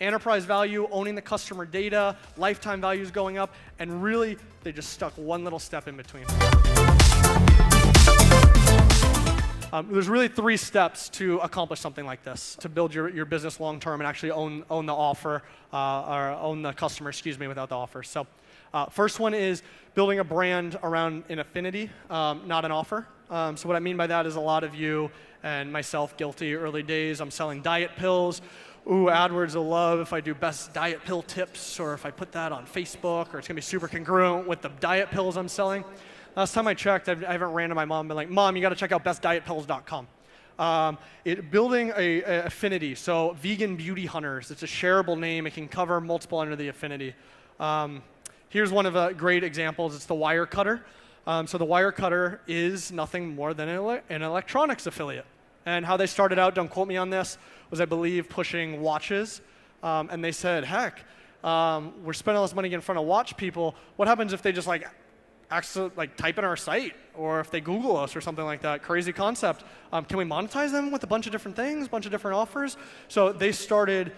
enterprise value, owning the customer data, lifetime value is going up, and really, they just stuck one little step in between. There's really 3 steps to accomplish something like this, to build your business long term and actually own the offer, or own the customer, without the offer. So first one is building a brand around an affinity, not an offer. So what I mean by that is a lot of you, and myself guilty, early days, I'm selling diet pills. Ooh, AdWords will love if I do best diet pill tips, or if I put that on Facebook, or it's gonna be super congruent with the diet pills I'm selling. Last time I checked, I haven't ran to my mom and been like, Mom, you gotta check out bestdietpills.com. Building a affinity, so vegan beauty hunters, it's a shareable name, it can cover multiple under the affinity. Here's one of the great examples, it's the wire cutter. So the wire cutter is nothing more than an electronics affiliate. And how they started out, don't quote me on this, was I believe pushing watches. And they said, heck, we're spending all this money in front of watch people. What happens if they just actually type in our site, or if they Google us or something like that? Crazy concept. Can we monetize them with a bunch of different things, a bunch of different offers? So they started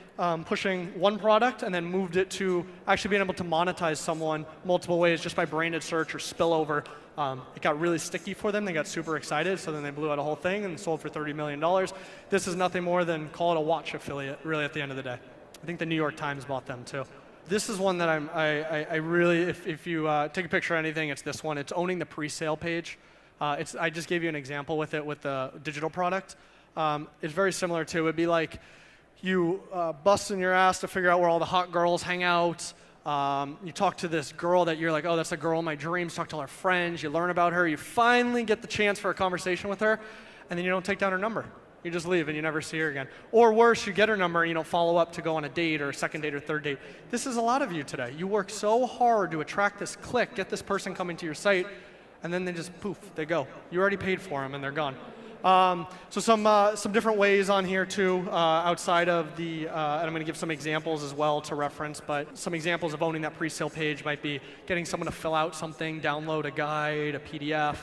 pushing one product and then moved it to actually being able to monetize someone multiple ways just by branded search or spillover. It got really sticky for them. They got super excited, so then they blew out a whole thing and sold for $30 million. This is nothing more than, call it a watch affiliate, really, at the end of the day. I think the New York Times bought them too. This is one that I really, if you take a picture of anything, it's this one. It's owning the pre-sale page. I just gave you an example with it with the digital product. It's very similar to, it'd be like you busting your ass to figure out where all the hot girls hang out. You talk to this girl that you're like, oh, that's the girl of my dreams. Talk to all her friends. You learn about her. You finally get the chance for a conversation with her, and then you don't take down her number. You just leave and you never see her again. Or worse, you get her number and you don't follow up to go on a date or a second date or third date. This is a lot of you today. You work so hard to attract this click, get this person coming to your site, and then they just poof, they go. You already paid for them and they're gone. So some different ways on here too, outside of the, and I'm going to give some examples as well to reference, but some examples of owning that pre-sale page might be getting someone to fill out something, download a guide, a PDF,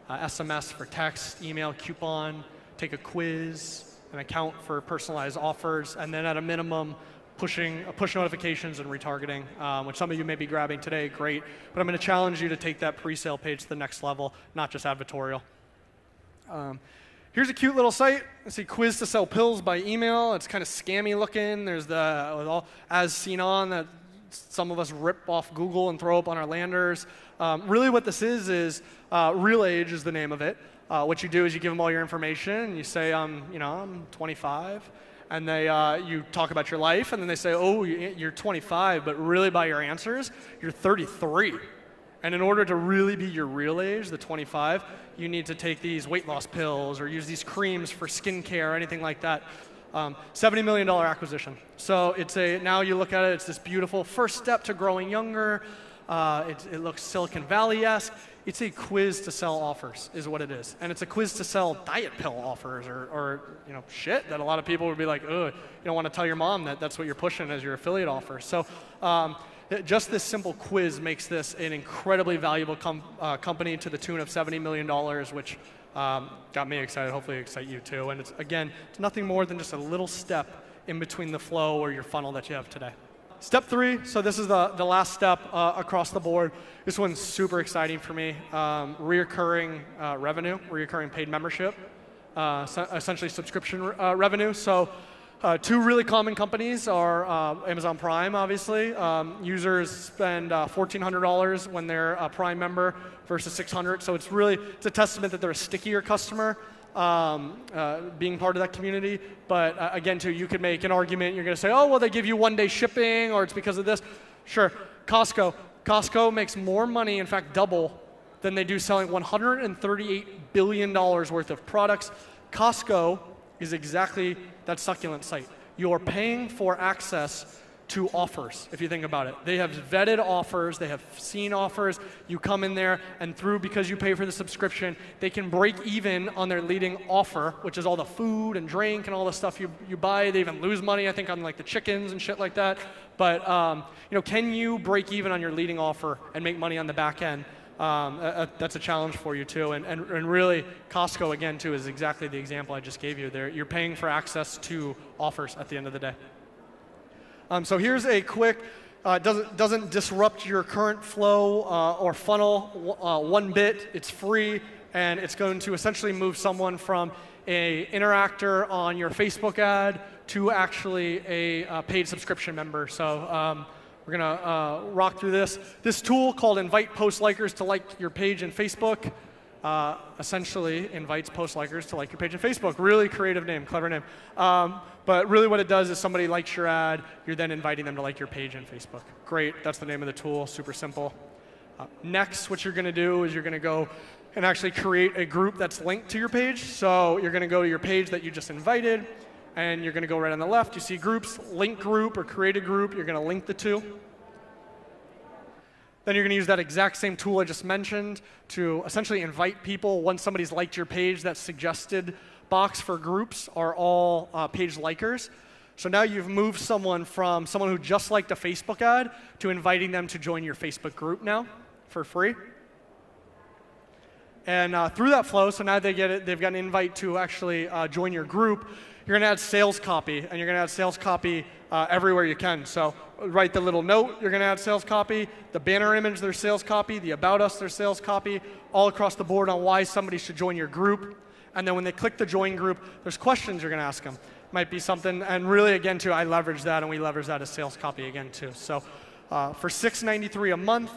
SMS for text, email, coupon, take a quiz, an account for personalized offers, and then at a minimum, push notifications and retargeting, which some of you may be grabbing today, great. But I'm going to challenge you to take that pre-sale page to the next level, not just advertorial. Here's a cute little site. I see quiz to sell pills by email. It's kind of scammy looking. There's the as seen on that some of us rip off Google and throw up on our landers. Really what this is Real Age is the name of it. What you do is you give them all your information and you say, I'm 25. And you talk about your life, and then they say, oh, you're 25, but really by your answers, you're 33. And in order to really be your real age, the 25, you need to take these weight loss pills or use these creams for skincare or anything like that. $70 million acquisition. So now you look at it, it's this beautiful first step to growing younger. It looks Silicon Valley-esque. It's a quiz to sell offers is what it is. And it's a quiz to sell diet pill offers or shit that a lot of people would be like, ugh, you don't want to tell your mom that that's what you're pushing as your affiliate offer. So just this simple quiz makes this an incredibly valuable company to the tune of $70 million, which got me excited, hopefully excite you too. And it's nothing more than just a little step in between the flow or your funnel that you have today. Step 3, so this is the last step across the board. This one's super exciting for me. Reoccurring revenue, reoccurring paid membership, essentially subscription revenue. So 2 really common companies are Amazon Prime, obviously. Users spend $1,400 when they're a Prime member versus $600. So it's a testament that they're a stickier customer. Being part of that community. But again, too, you could make an argument. You're going to say, oh, well, they give you one-day shipping, or it's because of this. Sure, Costco makes more money, in fact, double, than they do selling $138 billion worth of products. Costco is exactly that succulent site. You're paying for access to offers, if you think about it. They have vetted offers, they have seen offers. You come in there, and because you pay for the subscription, they can break even on their leading offer, which is all the food and drink and all the stuff you buy. They even lose money, I think, on like the chickens and shit like that. But can you break even on your leading offer and make money on the back end? That's a challenge for you too. And really, Costco, again, too, is exactly the example I just gave you there. You're paying for access to offers at the end of the day. So here's a quick, doesn't disrupt your current flow or funnel one bit. It's free, and it's going to essentially move someone from a interactor on your Facebook ad to actually a paid subscription member. So we're gonna rock through this. This tool called Invite Post Likers to like your page in Facebook essentially invites post likers to like your page in Facebook. Really creative name, clever name. But really what it does is somebody likes your ad, you're then inviting them to like your page in Facebook. Great, that's the name of the tool, super simple. Next, what you're gonna do is you're gonna go and actually create a group that's linked to your page. So you're gonna go to your page that you just invited, and you're gonna go right on the left, you see groups, link group or create a group, you're gonna link the two. Then you're going to use that exact same tool I just mentioned to essentially invite people. Once somebody's liked your page, that suggested box for groups are all page likers. So now you've moved someone from someone who just liked a Facebook ad to inviting them to join your Facebook group now for free. And through that flow, so now they've got an invite to actually join your group. You're going to add sales copy, and you're going to add sales copy everywhere you can. So write the little note, you're going to add sales copy, the banner image, there's sales copy, the about us, there's sales copy, all across the board on why somebody should join your group. And then when they click the join group, there's questions you're going to ask them. Might be something, and really again too, I leverage that, and we leverage that as sales copy again too. So for $6.93 a month,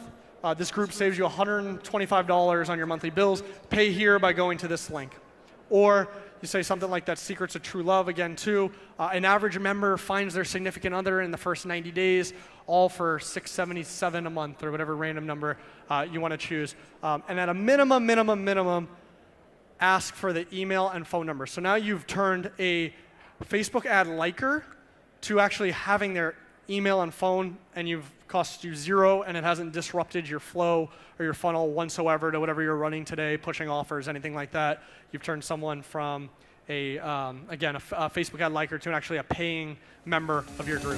this group saves you $125 on your monthly bills. Pay here by going to this link. Or you say something like that, secrets of true love again too. An average member finds their significant other in the first 90 days, all for $6.77 a month or whatever random number you want to choose. And at a minimum, ask for the email and phone number. So now you've turned a Facebook ad liker to actually having their email and phone, and you've cost you $0, and it hasn't disrupted your flow or your funnel whatsoever to whatever you're running today, pushing offers, anything like that. You've turned someone from a Facebook ad liker to actually a paying member of your group.